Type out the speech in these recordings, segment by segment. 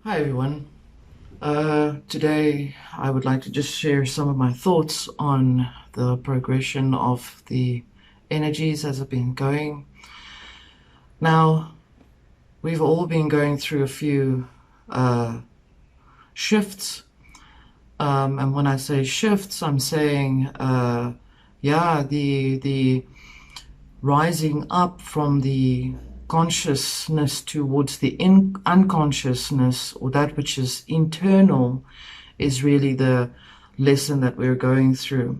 Hi everyone. Today I would like to just share some of my thoughts on the progression of the energies as I've been going. Now, we've all been going through a few shifts, and when I say shifts, I'm saying, the rising up from the consciousness towards the unconsciousness, or that which is internal, is really the lesson that we're going through.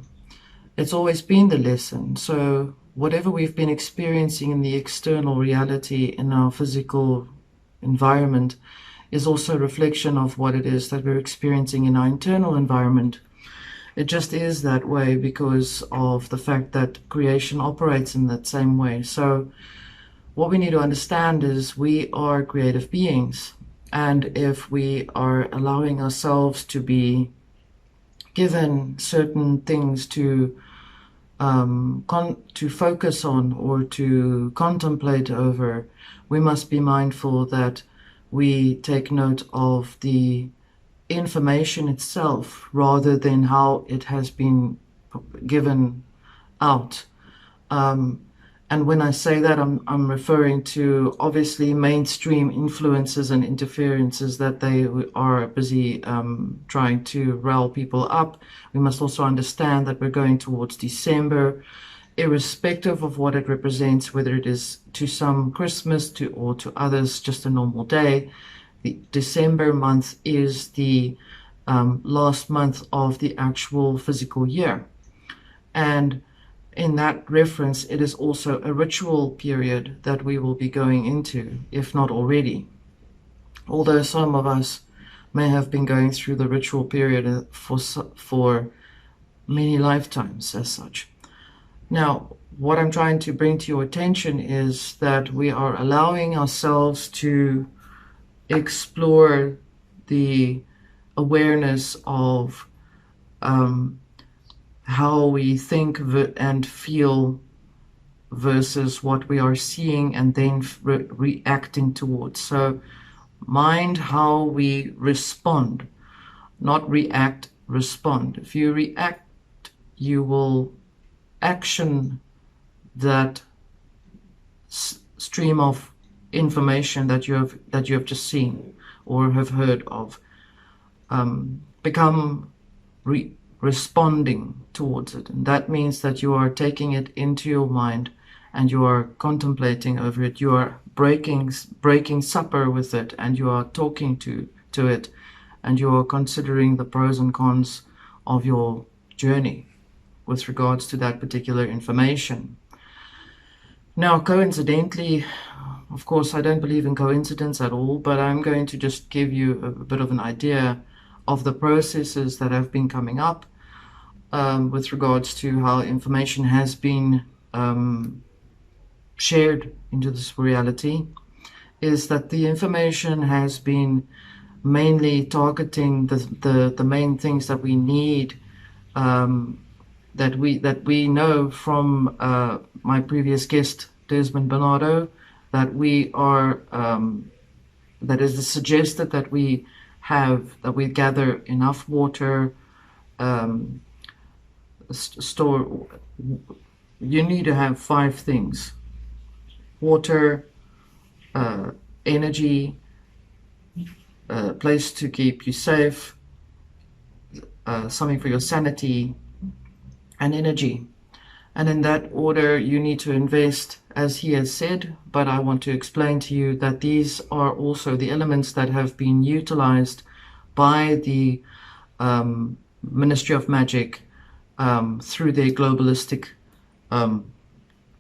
It's always been the lesson. So whatever we've been experiencing in the external reality in our physical environment is also a reflection of what it is that we're experiencing in our internal environment. It just is that way because of the fact that creation operates in that same way. So what we need to understand is we are creative beings, and if we are allowing ourselves to be given certain things to focus on or to contemplate over, we must be mindful that we take note of the information itself rather than how it has been given out. And when I say that, I'm referring to obviously mainstream influences and interferences that they are busy trying to rile people up. We must also understand that we're going towards December, irrespective of what it represents, whether it is to some Christmas or to others just a normal day. The December month is the last month of the actual physical year. And in that reference, it is also a ritual period that we will be going into, if not already. Although some of us may have been going through the ritual period for many lifetimes as such. Now, what I'm trying to bring to your attention is that we are allowing ourselves to explore the awareness of how we think and feel versus what we are seeing and then reacting towards. So mind how we respond, not react, respond. If you react, you will action that stream of information that you have just seen or have heard of. Become responding towards it, and that means that you are taking it into your mind and you are contemplating over it. You are breaking supper with it, and you are talking to it, and you are considering the pros and cons of your journey with regards to that particular information. Now, coincidentally, of course, I don't believe in coincidence at all, but I'm going to just give you a bit of an idea of the processes that have been coming up with regards to how information has been shared into this reality. Is that the information has been mainly targeting the main things that we need, that we know from my previous guest Desmond Bernardo, that we are that is suggested that we gather enough water, store. You need to have 5 things: water, energy, a place to keep you safe, something for your sanity, and energy. And in that order, you need to invest, as he has said, but I want to explain to you that these are also the elements that have been utilized by the Ministry of Magick through their globalistic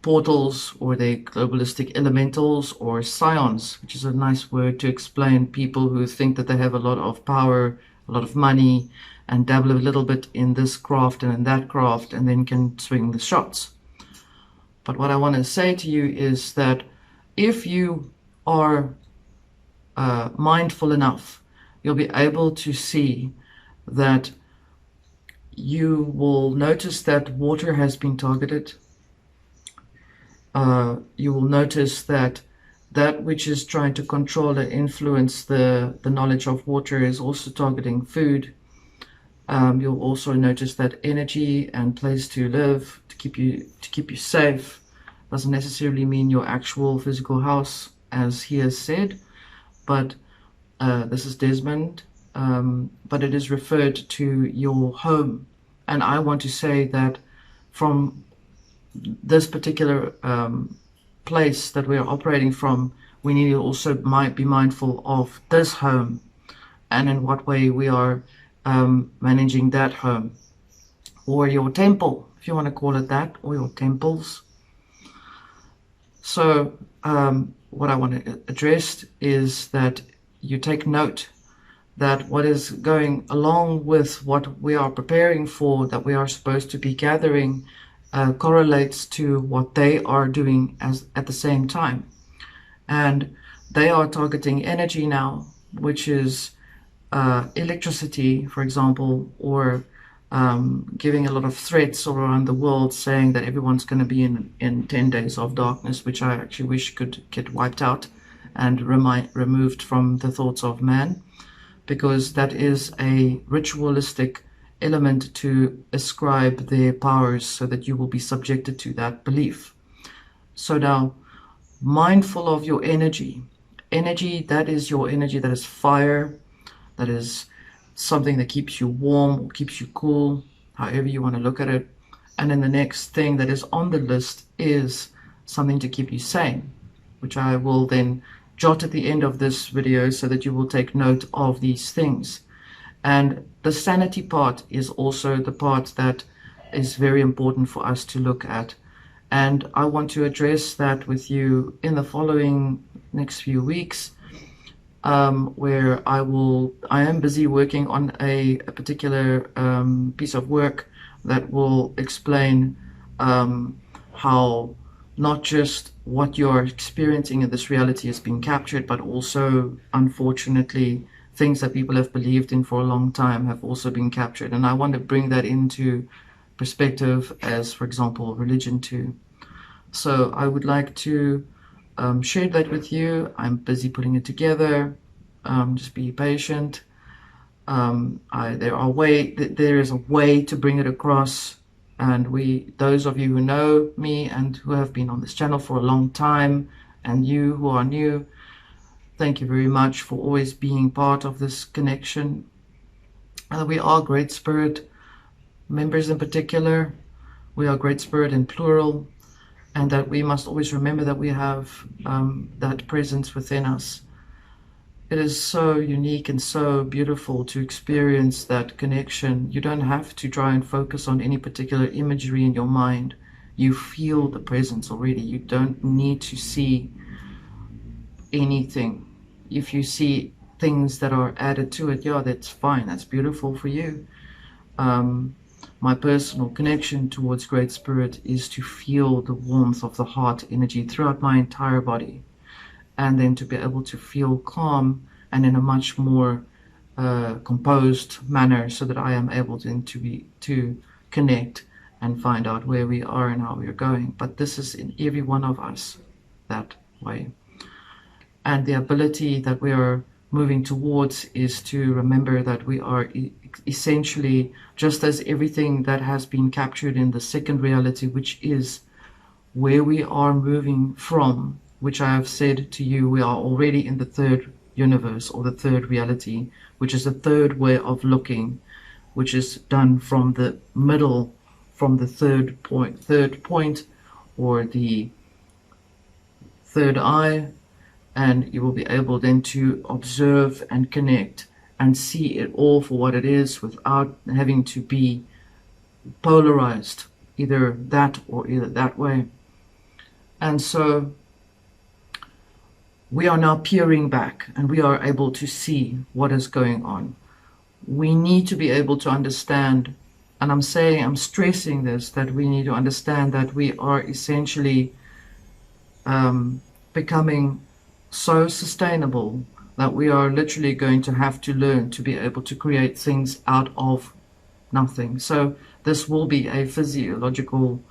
portals, or their globalistic elementals, or scions, which is a nice word to explain people who think that they have a lot of power, a lot of money, and dabble a little bit in this craft and in that craft, and then can swing the shots. But what I want to say to you is that if you are mindful enough, you'll be able to see that you will notice that water has been targeted. You will notice that that which is trying to control and influence the knowledge of water is also targeting food. You'll also notice that energy and place to live, to keep you safe, doesn't necessarily mean your actual physical house, as he has said, but this is Desmond, but it is referred to your home. And I want to say that from this particular place that we're operating from, we need to also be mindful of this home and in what way we are managing that home, or your temple, if you want to call it that, or your temples. So what I want to address is that you take note that what is going along with what we are preparing for, that we are supposed to be gathering, correlates to what they are doing at the same time. And they are targeting energy now, which is electricity, for example, or giving a lot of threats all around the world, saying that everyone's going to be in 10 days of darkness, which I actually wish could get wiped out and removed from the thoughts of man, because that is a ritualistic element to ascribe their powers so that you will be subjected to that belief. So now, mindful of your energy. Energy, that is your energy, that is fire, that is something that keeps you warm or keeps you cool, however you want to look at it. And then the next thing that is on the list is something to keep you sane, which I will then jot at the end of this video so that you will take note of these things. And the sanity part is also the part that is very important for us to look at. And I want to address that with you in the following next few weeks, where I am busy working on a particular piece of work that will explain how not just what you're experiencing in this reality is being captured, but also, unfortunately, things that people have believed in for a long time have also been captured. And I want to bring that into perspective as, for example, religion too. So I would like to share that with you. I'm busy putting it together. Just be patient. There is a way to bring it across. And those of you who know me and who have been on this channel for a long time, and you who are new, thank you very much for always being part of this connection. We are Great Spirit members in particular. We are Great Spirit in plural, and that we must always remember that we have that presence within us. It is so unique and so beautiful to experience that connection. You don't have to try and focus on any particular imagery in your mind. You feel the presence already. You don't need to see anything. If you see things that are added to it, yeah, that's fine. That's beautiful for you. My personal connection towards Great Spirit is to feel the warmth of the heart energy throughout my entire body, and then to be able to feel calm and in a much more composed manner, so that I am able to connect and find out where we are and how we are going. But this is in every one of us that way. And the ability that we are moving towards is to remember that we are essentially, just as everything that has been captured in the second reality, which is where we are moving from, which I have said to you, we are already in the third universe, or the third reality, which is the third way of looking, which is done from the middle, from the third point, or the third eye, and you will be able then to observe and connect and see it all for what it is, without having to be polarized, either that or either that way. And so we are now peering back, and we are able to see what is going on. We need to be able to understand, and I'm stressing this, that we need to understand that we are essentially becoming so sustainable that we are literally going to have to learn to be able to create things out of nothing. So this will be a physiological,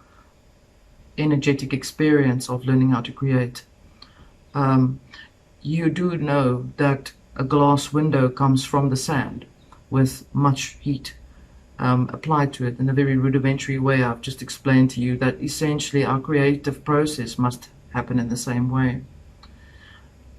energetic experience of learning how to create. Um, you do know that a glass window comes from the sand with much heat applied to it in a very rudimentary way. I've just explained to you that essentially our creative process must happen in the same way.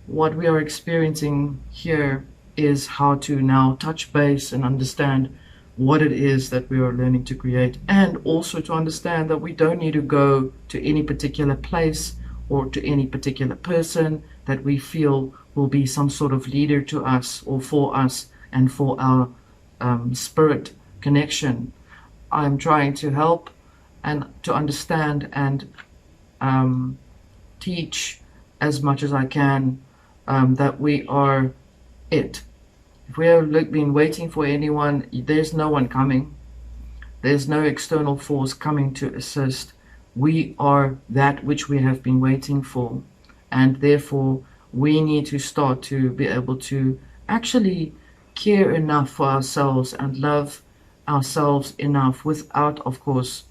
What we are experiencing here is how to now touch base and understand what it is that we are learning to create, and also to understand that we don't need to go to any particular place or to any particular person that we feel will be some sort of leader to us or for us and for our spirit connection. I'm trying to help and to understand and teach as much as I can that we are it. If we have been waiting for anyone, there's no one coming. There's no external force coming to assist. We are that which we have been waiting for. And therefore, we need to start to be able to actually care enough for ourselves and love ourselves enough without, of course,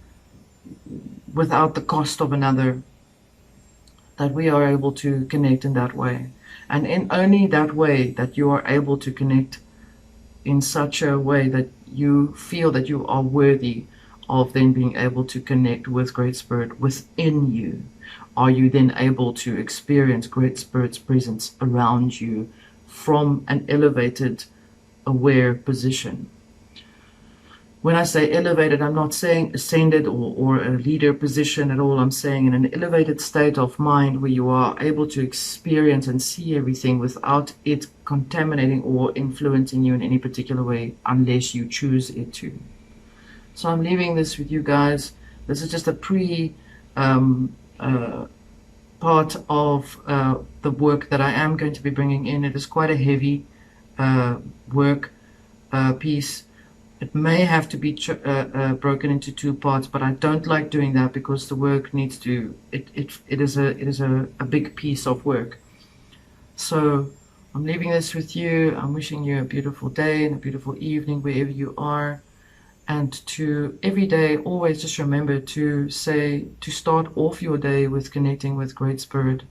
without the cost of another, that we are able to connect in that way. And in only that way that you are able to connect in such a way that you feel that you are worthy of then being able to connect with Great Spirit within you, are you then able to experience Great Spirit's presence around you from an elevated, aware position. When I say elevated, I'm not saying ascended or a leader position at all. I'm saying in an elevated state of mind where you are able to experience and see everything without it contaminating or influencing you in any particular way, unless you choose it to. So I'm leaving this with you guys. This is just a part of the work that I am going to be bringing in. It is quite a heavy work piece. It may have to be broken into two parts, but I don't like doing that because the work needs to. It is a big piece of work. So I'm leaving this with you. I'm wishing you a beautiful day and a beautiful evening wherever you are, and to every day always just remember to start off your day with connecting with Great Spirit.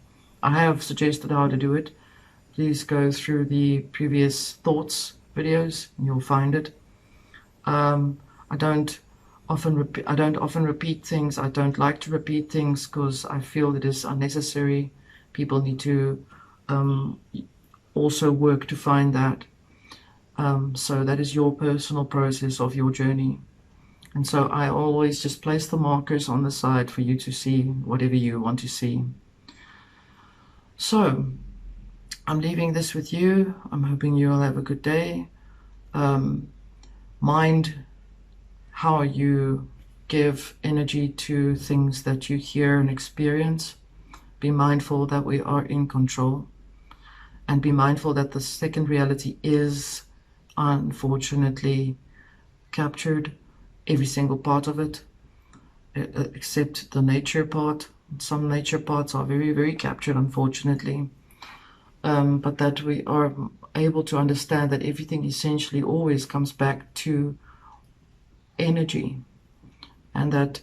I have suggested how to do it. Please go through the previous thoughts videos and you'll find it. I don't often repeat things. I don't like to repeat things because I feel it is unnecessary. People need to also work to find that. So that is your personal process of your journey. And so I always just place the markers on the side for you to see whatever you want to see. So I'm leaving this with you. I'm hoping you'll have a good day. Mind how you give energy to things that you hear and experience. Be mindful that we are in control, and be mindful that the second reality is unfortunately captured, every single part of it, except the nature part. Some nature parts are very, very captured, unfortunately. But that we are able to understand that everything essentially always comes back to energy, and that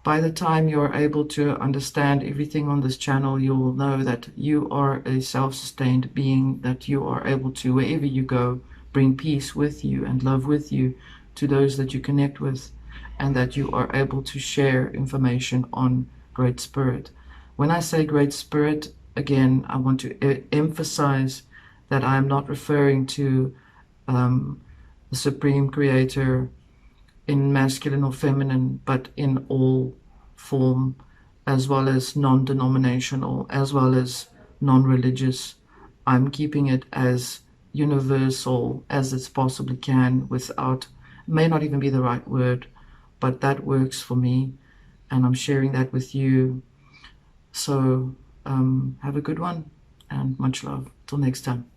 by the time you're able to understand everything on this channel, you'll know that you are a self-sustained being, that you are able to, wherever you go, bring peace with you and love with you to those that you connect with, and that you are able to share information on Great Spirit. When I say Great Spirit, again, I want to emphasize that I am not referring to the Supreme Creator in masculine or feminine, but in all form, as well as non-denominational, as well as non-religious. I'm keeping it as universal as it possibly can, without, may not even be the right word, but that works for me, and I'm sharing that with you. So have a good one, and much love. Till next time.